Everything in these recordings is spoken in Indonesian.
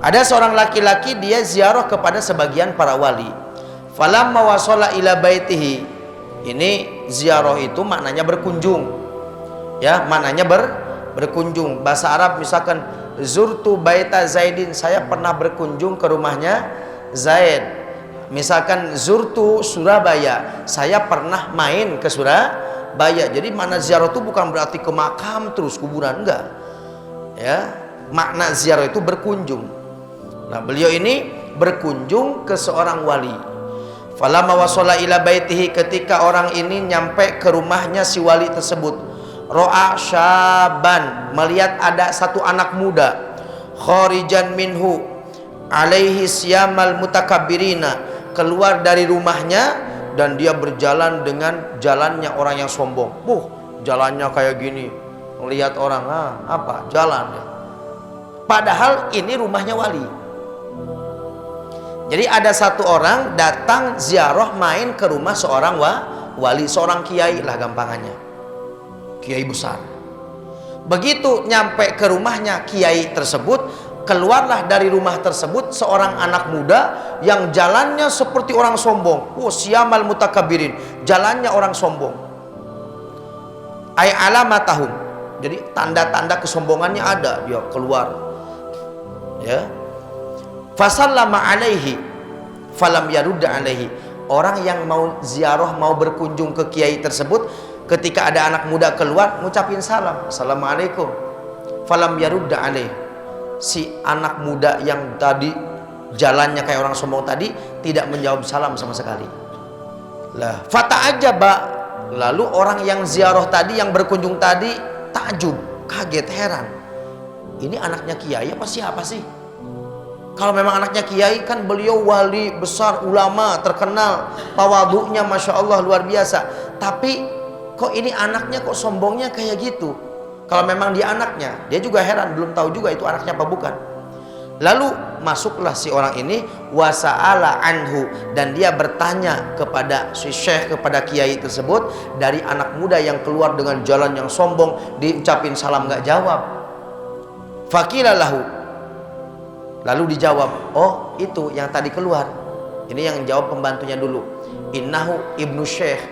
Ada seorang laki-laki dia ziarah kepada sebagian para wali. Falamma wasala ila baitihi. Ini ziarah itu maknanya berkunjung. Ya, maknanya berkunjung. Bahasa Arab misalkan zurtu baita Zaidin, saya pernah berkunjung ke rumahnya Zaid. Misalkan zurtu Surabaya, saya pernah main ke Surabaya. Jadi makna ziarah itu bukan berarti ke makam terus kuburan, enggak. Ya, makna ziarah itu berkunjung. Nah, beliau ini berkunjung ke seorang wali. Falamma wasala ila baitihi, ketika orang ini nyampe ke rumahnya si wali tersebut, ro'a syaban, melihat ada satu anak muda, kharijan minhu alaihi siyamal mutakabbirina, keluar dari rumahnya dan dia berjalan dengan jalannya orang yang sombong. Jalannya kayak gini, melihat orang, apa jalan ya. Padahal ini rumahnya wali. Jadi ada satu orang datang ziarah main ke rumah seorang wali, seorang kiai lah gampangannya, kiai besar. Begitu nyampe ke rumahnya kiai tersebut, keluarlah dari rumah tersebut seorang anak muda yang jalannya seperti orang sombong. Siyamal mutakabbirin, jalannya orang sombong. Ay alamatahum, jadi tanda-tanda kesombongannya ada, dia keluar. Ya. Fasallama alaihi falam yarudda alaihi. Orang yang mau ziarah, mau berkunjung ke kiai tersebut, ketika ada anak muda keluar ngucapin salam, assalamualaikum, falam yarudda alaihi. Si anak muda yang tadi jalannya kayak orang sombong tadi tidak menjawab salam sama sekali. Lah fata'ajaba, lalu orang yang ziarah tadi, yang berkunjung tadi takjub, kaget, heran. Ini anaknya kiai apa siapa sih? Kalau memang anaknya kiai, kan beliau wali besar, ulama terkenal, tawadhu'nya masya Allah luar biasa. Tapi kok ini anaknya kok sombongnya kayak gitu? Kalau memang dia anaknya, dia juga heran, belum tahu juga itu anaknya apa bukan. Lalu masuklah si orang ini, wasa'ala anhu, dan dia bertanya kepada si syekh, kepada kiai tersebut, dari anak muda yang keluar dengan jalan yang sombong, diucapin salam gak jawab. Faqila lahu, lalu dijawab, oh itu yang tadi keluar. Ini yang jawab pembantunya dulu. Innahu ibnu syekh,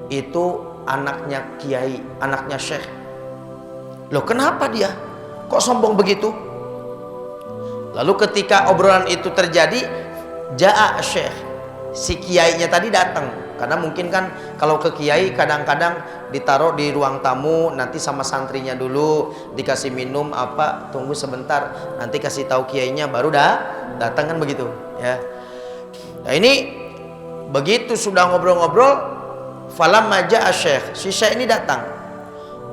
itu anaknya kiai, anaknya syekh. Loh kenapa dia? Kok sombong begitu? Lalu ketika obrolan itu terjadi, ja'a syekh, si kiainya tadi datang. Karena mungkin kan kalau ke kiai kadang-kadang ditaruh di ruang tamu, nanti sama santrinya dulu dikasih minum apa, tunggu sebentar, nanti kasih tahu kiainya baru datang, kan begitu ya. Nah ini begitu sudah ngobrol-ngobrol, falamma ja'a syekh, si syekh ini datang,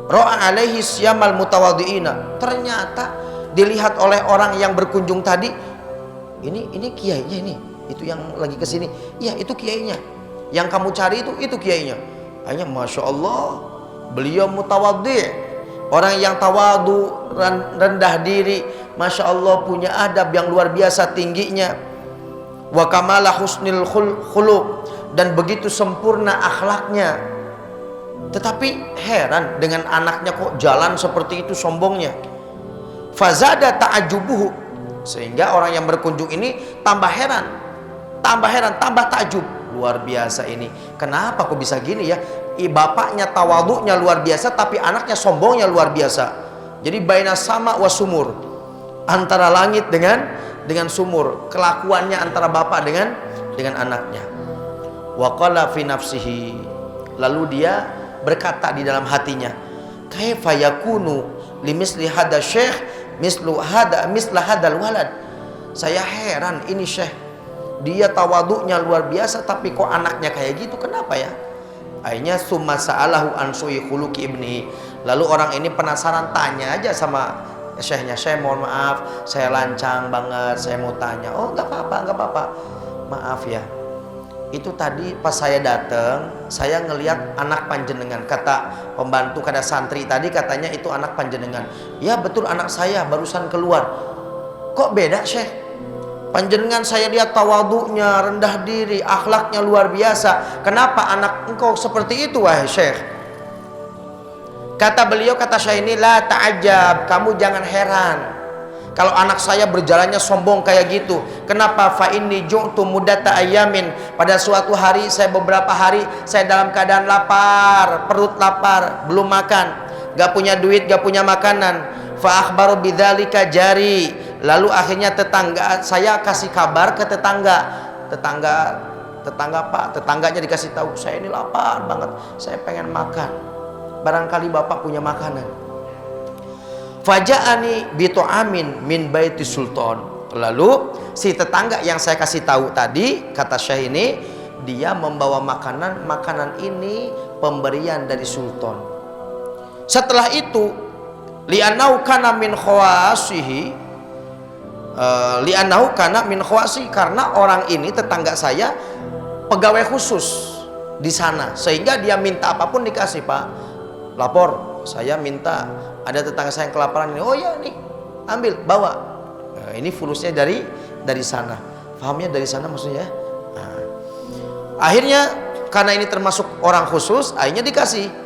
ro'a alaihi siyamal mutawadhi'ina, ternyata dilihat oleh orang yang berkunjung tadi, ini kiainya, ini itu yang lagi kesini, iya itu kiainya, yang kamu cari itu kiainya. Hanya masya Allah, beliau mutawadhi', orang yang tawadu, rendah diri, masya Allah, punya adab yang luar biasa tingginya, wa kamala husnil khuluq, dan begitu sempurna akhlaknya. Tetapi heran dengan anaknya kok jalan seperti itu sombongnya. Fazada ta'ajubuhu, sehingga orang yang berkunjung ini tambah heran, tambah takjub. Luar biasa ini, kenapa kok bisa gini ya? Bapaknya tawadhu'nya luar biasa, tapi anaknya sombongnya luar biasa. Jadi baina sama wa sumur, antara langit dengan sumur, kelakuannya antara bapak dengan anaknya. Wa qala fi nafsihi, lalu dia berkata di dalam hatinya, kaifa yakunu limisli hada syekh misla hadal walad. Saya heran, ini syekh, dia tawadhu'nya luar biasa, tapi kok anaknya kayak gitu, kenapa ya? Akhirnya summa sa'alahu an su'i khuluqi ibni. Lalu orang ini penasaran, tanya aja sama syekhnya, syekh mohon maaf, saya lancang banget, saya mau tanya. Oh nggak apa-apa, maaf ya, itu tadi pas saya datang, saya ngelihat anak panjenengan, kata pembantu, kata santri tadi katanya itu anak panjenengan. Ya betul, anak saya barusan keluar. Kok beda syekh? Panjenengan saya lihat tawadhu'nya, rendah diri, akhlaknya luar biasa. Kenapa anak engkau seperti itu wahai syekh? Kata beliau, kata syekh ini, la ta'ajab, kamu jangan heran. Kalau anak saya berjalannya sombong kayak gitu, kenapa? Fa inni ju'tu muddata ayamin. Pada suatu hari, saya beberapa hari saya dalam keadaan lapar, perut lapar, belum makan, gak punya duit, gak punya makanan. Fa akhbaru bidzalika jari. Lalu akhirnya tetangga saya kasih kabar ke tetangganya dikasih tahu, saya ini lapar banget, saya pengen makan, barangkali bapak punya makanan. Faja'ani bitu'amin min baiti sultan. Lalu si tetangga yang saya kasih tahu tadi, kata Syekh ini, dia membawa makanan ini pemberian dari sultan. Setelah itu, li'annahu kana min khawasihi, karena orang ini tetangga saya pegawai khusus di sana, sehingga dia minta apapun dikasih. Pak, lapor, saya minta, ada tetangga saya yang kelaparan ini. Oh ya, nih ambil, bawa. Nah, ini fulusnya dari sana. Pahamnya dari sana maksudnya. Nah, akhirnya karena ini termasuk orang khusus, akhirnya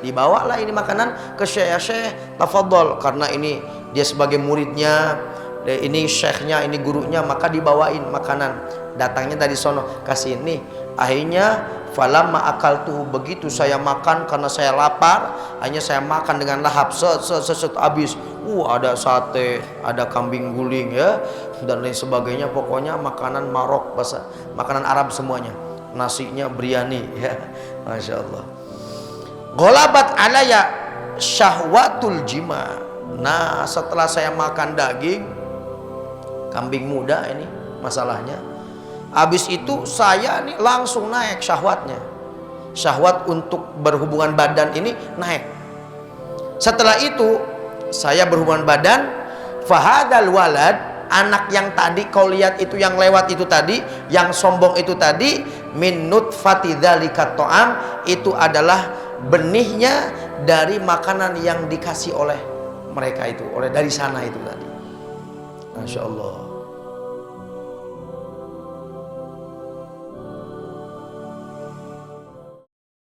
dibawalah ini makanan ke Syekh, tafadhol, karena ini dia sebagai muridnya, ini syekhnya, ini gurunya, maka dibawain makanan. Datangnya dari sono, kasih ini. Akhirnya falamma akaltuhu, begitu saya makan karena saya lapar, hanya saya makan dengan lahap, habis. Ada sate, ada kambing guling ya, dan lain sebagainya. Pokoknya makanan Marok, makanan Arab semuanya. Nasinya biryani ya, masya Allah. Ghalabat alaya syahwatul jima. Nah, setelah saya makan daging kambing muda ini masalahnya, habis itu saya nih langsung naik syahwatnya. Syahwat untuk berhubungan badan ini naik. Setelah itu saya berhubungan badan, fahadal walad, anak yang tadi kau lihat itu, yang lewat itu tadi, yang sombong itu tadi, min nutfati dzalika ta'am, itu adalah benihnya dari makanan yang dikasih oleh mereka itu, dari sana itu tadi. Masya Allah.